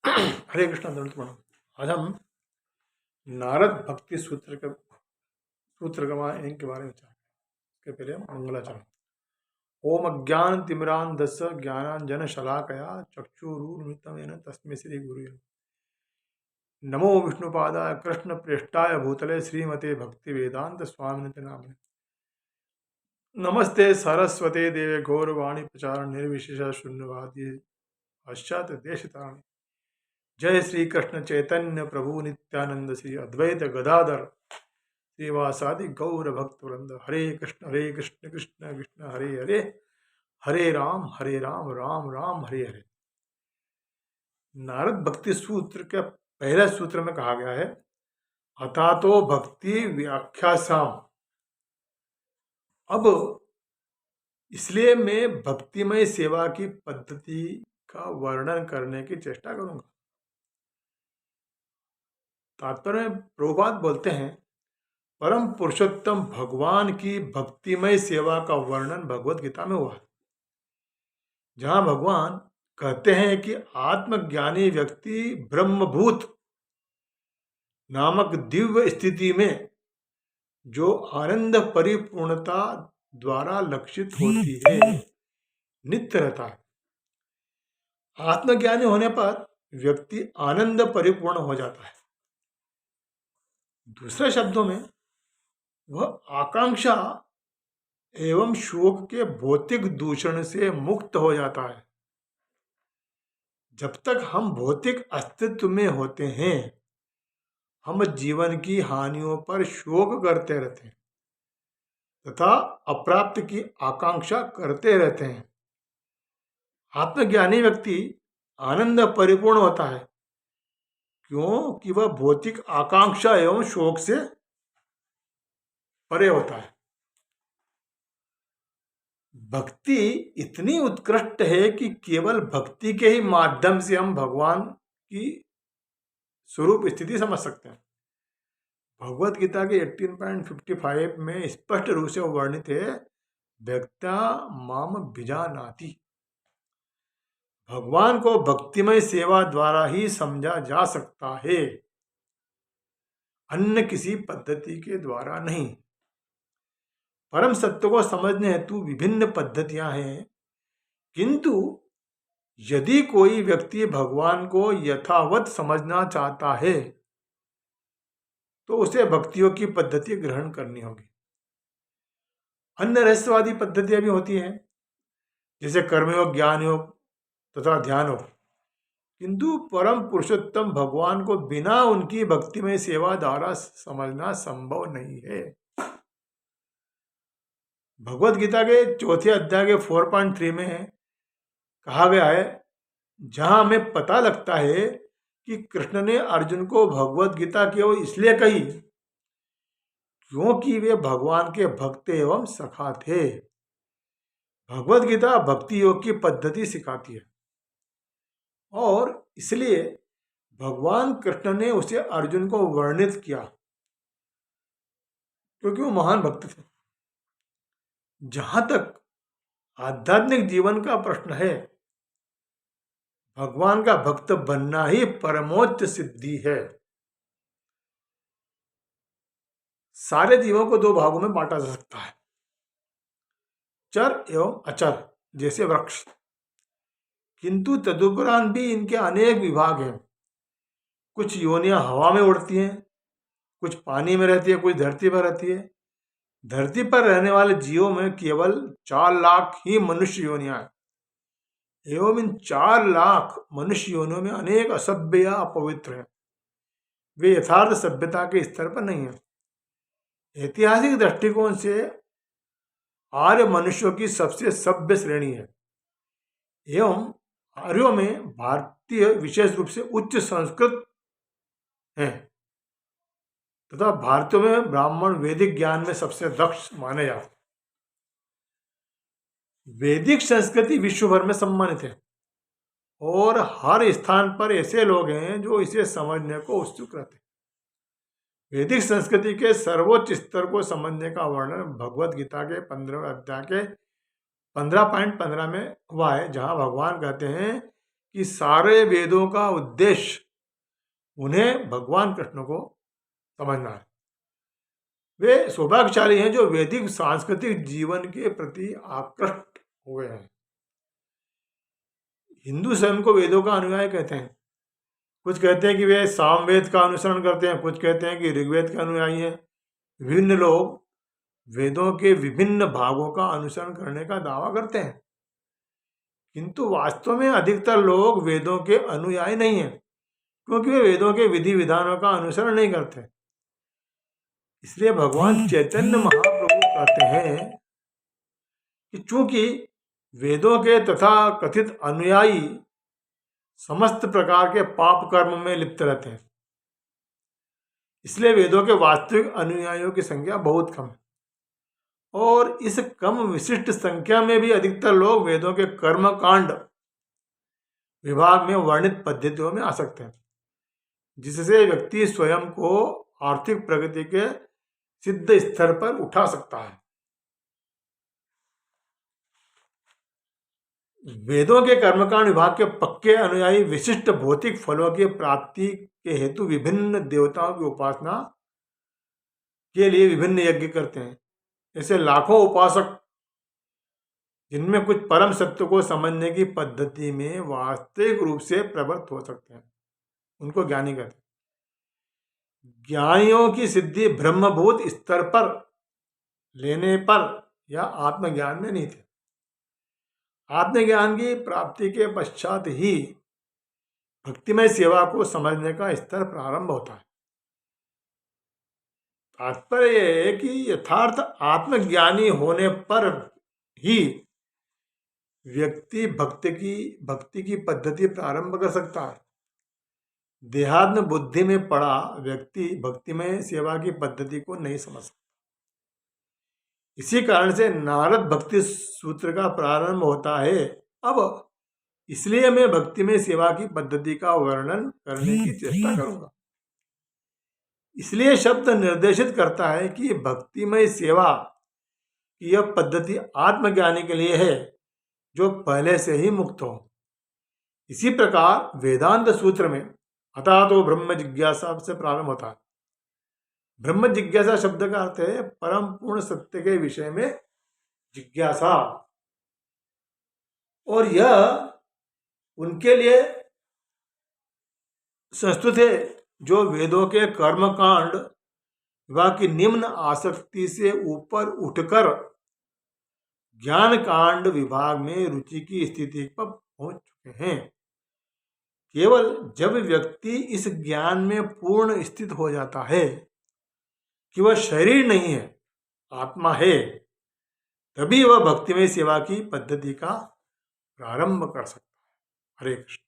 हरे कृष्ण दंड प्रणाम। आज हम नारद भक्ति सूत्र के बारे में विचार। इसके पहले हम मंगलाचरण। ओम अज्ञान तिमिरांधस्य ज्ञानांजन शलाकया चक्षुरुन्मिलितं येन तस्मै श्री गुरुवे नमो विष्णुपादाय कृष्ण प्रेष्ठाय भूतले श्रीमते भक्ति वेदांत स्वामिनिति नामिने। नमस्ते सरस्वते देवे गौरवाणी प्रचार निर्विशेष शून्यवादी पश्चात देशतारिणी। जय श्री कृष्ण चैतन्य प्रभु नित्यानंद श्री अद्वैत गदाधर श्रीवासादि गौर भक्त वृंद। हरे कृष्ण कृष्ण कृष्ण हरे हरे, हरे राम राम राम हरे हरे। नारद भक्ति सूत्र के पहले सूत्र में कहा गया है अथा तो भक्ति व्याख्यासाम। अब इसलिए मैं भक्तिमय सेवा की पद्धति का वर्णन करने की चेष्टा करूंगा। तात्पर्य में प्रभुपाद बोलते हैं परम पुरुषोत्तम भगवान की भक्तिमय सेवा का वर्णन भगवत गीता में हुआ, जहां भगवान कहते हैं कि आत्मज्ञानी व्यक्ति ब्रह्मभूत नामक दिव्य स्थिति में जो आनंद परिपूर्णता द्वारा लक्षित होती है नित्य रहता है। आत्मज्ञानी होने पर व्यक्ति आनंद परिपूर्ण हो जाता है। दूसरे शब्दों में वह आकांक्षा एवं शोक के भौतिक दूषण से मुक्त हो जाता है। जब तक हम भौतिक अस्तित्व में होते हैं हम जीवन की हानियों पर शोक करते रहते हैं तथा अप्राप्त की आकांक्षा करते रहते हैं। आत्मज्ञानी व्यक्ति आनंद परिपूर्ण होता है क्योंकि वह भौतिक आकांक्षा एवं शोक से परे होता है। भक्ति इतनी उत्कृष्ट है कि केवल भक्ति के ही माध्यम से हम भगवान की स्वरूप स्थिति समझ सकते हैं। भगवत गीता के 18.55 में स्पष्ट रूप से वर्णित है भक्त्या माम भिजानाति। भगवान को भक्तिमय सेवा द्वारा ही समझा जा सकता है, अन्य किसी पद्धति के द्वारा नहीं। परम सत्य को समझने हेतु विभिन्न पद्धतियां हैं, किंतु यदि कोई व्यक्ति भगवान को यथावत समझना चाहता है तो उसे भक्तियों की पद्धति ग्रहण करनी होगी। अन्य रहस्यवादी पद्धतियां भी होती हैं, जैसे कर्मयोग, ज्ञान योग तथा ध्यान योग, किंतु परम पुरुषोत्तम भगवान को बिना उनकी भक्तिमय सेवा द्वारा समझना संभव नहीं है। भगवत गीता के चौथे अध्याय के 4.3 में कहा गया है, जहां हमें पता लगता है कि कृष्ण ने अर्जुन को भगवत गीता केवल इसलिए कही क्योंकि वे भगवान के भक्त एवं सखा थे। भगवत गीता भक्ति योग की पद्धति सिखाती है और इसलिए भगवान कृष्ण ने उसे अर्जुन को वर्णित किया क्योंकि वो महान भक्त थे। जहां तक आध्यात्मिक जीवन का प्रश्न है, भगवान का भक्त बनना ही परमोच्च सिद्धि है। सारे जीवों को दो भागों में बांटा जा सकता है, चर एवं अचर जैसे वृक्ष, किंतु तदुपरांत भी इनके अनेक विभाग हैं। कुछ योनियां हवा में उड़ती हैं, कुछ पानी में रहती है, कुछ धरती पर रहती है। धरती पर रहने वाले जीवों में केवल 4 लाख ही मनुष्य योनियां हैं एवं इन 4 लाख मनुष्य योनियों में अनेक असभ्य या अपवित्र हैं। वे यथार्थ सभ्यता के स्तर पर नहीं है। ऐतिहासिक दृष्टिकोण से आर्य मनुष्यों की सबसे सभ्य श्रेणी है एवं आर्यों में भारतीय विशेष रूप से उच्च संस्कृत है तथा भारतीयों में ब्राह्मण वैदिक ज्ञान में सबसे दक्ष माने जाते। वैदिक संस्कृति विश्व भर में सम्मानित है और हर स्थान पर ऐसे लोग हैं जो इसे समझने को उत्सुक रहते हैं। वैदिक संस्कृति के सर्वोच्च स्तर को समझने का वर्णन भगवत गीता के 15वें अध्याय के 15.15 में हुआ है, जहां भगवान कहते हैं कि सारे वेदों का उद्देश्य उन्हें भगवान कृष्ण को समझना है। वे सौभाग्यशाली हैं जो वैदिक सांस्कृतिक जीवन के प्रति आकृष्ट हुए हैं। हिंदू स्वयं को वेदों का अनुयायी कहते हैं। कुछ कहते हैं कि वे सामवेद का अनुसरण करते हैं, कुछ कहते हैं कि ऋग्वेद के अनुयायी हैं। विभिन्न लोग वेदों के विभिन्न भागों का अनुसरण करने का दावा करते हैं, किंतु वास्तव में अधिकतर लोग वेदों के अनुयायी नहीं हैं, क्योंकि वे वेदों के विधि विधानों का अनुसरण नहीं करते। इसलिए भगवान चैतन्य महाप्रभु कहते हैं कि चूंकि वेदों के तथा कथित अनुयायी समस्त प्रकार के पाप कर्म में लिप्त रहते हैं, इसलिए वेदों के वास्तविक अनुयायियों की संख्या बहुत कम है। और इस कम विशिष्ट संख्या में भी अधिकतर लोग वेदों के कर्म कांड विभाग में वर्णित पद्धतियों में आसक्त हैं, जिससे व्यक्ति स्वयं को आर्थिक प्रगति के सिद्ध स्तर पर उठा सकता है। वेदों के कर्मकांड विभाग के पक्के अनुयायी विशिष्ट भौतिक फलों की प्राप्ति के हेतु विभिन्न देवताओं की उपासना के लिए विभिन्न यज्ञ करते हैं। ऐसे लाखों उपासक जिनमें कुछ परम सत्य को समझने की पद्धति में वास्तविक रूप से प्रवृत्त हो सकते हैं, उनको ज्ञानी कहते हैं। ज्ञानियों की सिद्धि ब्रह्मभूत स्तर पर लेने पर या आत्मज्ञान में नहीं थे। आत्मज्ञान की प्राप्ति के पश्चात ही भक्तिमय सेवा को समझने का स्तर प्रारंभ होता है। तात्पर्य यह है कि यथार्थ आत्मज्ञानी होने पर ही व्यक्ति भक्ति की पद्धति प्रारंभ कर सकता है। देहात्म बुद्धि में पड़ा व्यक्ति भक्तिमय सेवा की पद्धति को नहीं समझ सकता। इसी कारण से नारद भक्ति सूत्र का प्रारंभ होता है। अब इसलिए मैं भक्तिमय सेवा की पद्धति का वर्णन करने की चेष्टा करूंगा। इसलिए शब्द निर्देशित करता है कि भक्तिमय सेवा की यह पद्धति आत्मज्ञानी के लिए है जो पहले से ही मुक्त हो। इसी प्रकार वेदांत सूत्र में अतः तो ब्रह्म जिज्ञासा से प्रारंभ होता है। ब्रह्म जिज्ञासा शब्द का अर्थ है परम पूर्ण सत्य के विषय में जिज्ञासा, और यह उनके लिए संस्तुत है जो वेदों के कर्मकांड व की निम्न आसक्ति से ऊपर उठकर ज्ञान कांड विभाग में रुचि की स्थिति पर पहुंच चुके हैं। केवल जब व्यक्ति इस ज्ञान में पूर्ण स्थित हो जाता है कि वह शरीर नहीं है, आत्मा है, तभी वह भक्तिमय सेवा की पद्धति का प्रारंभ कर सकता है। हरे कृष्ण।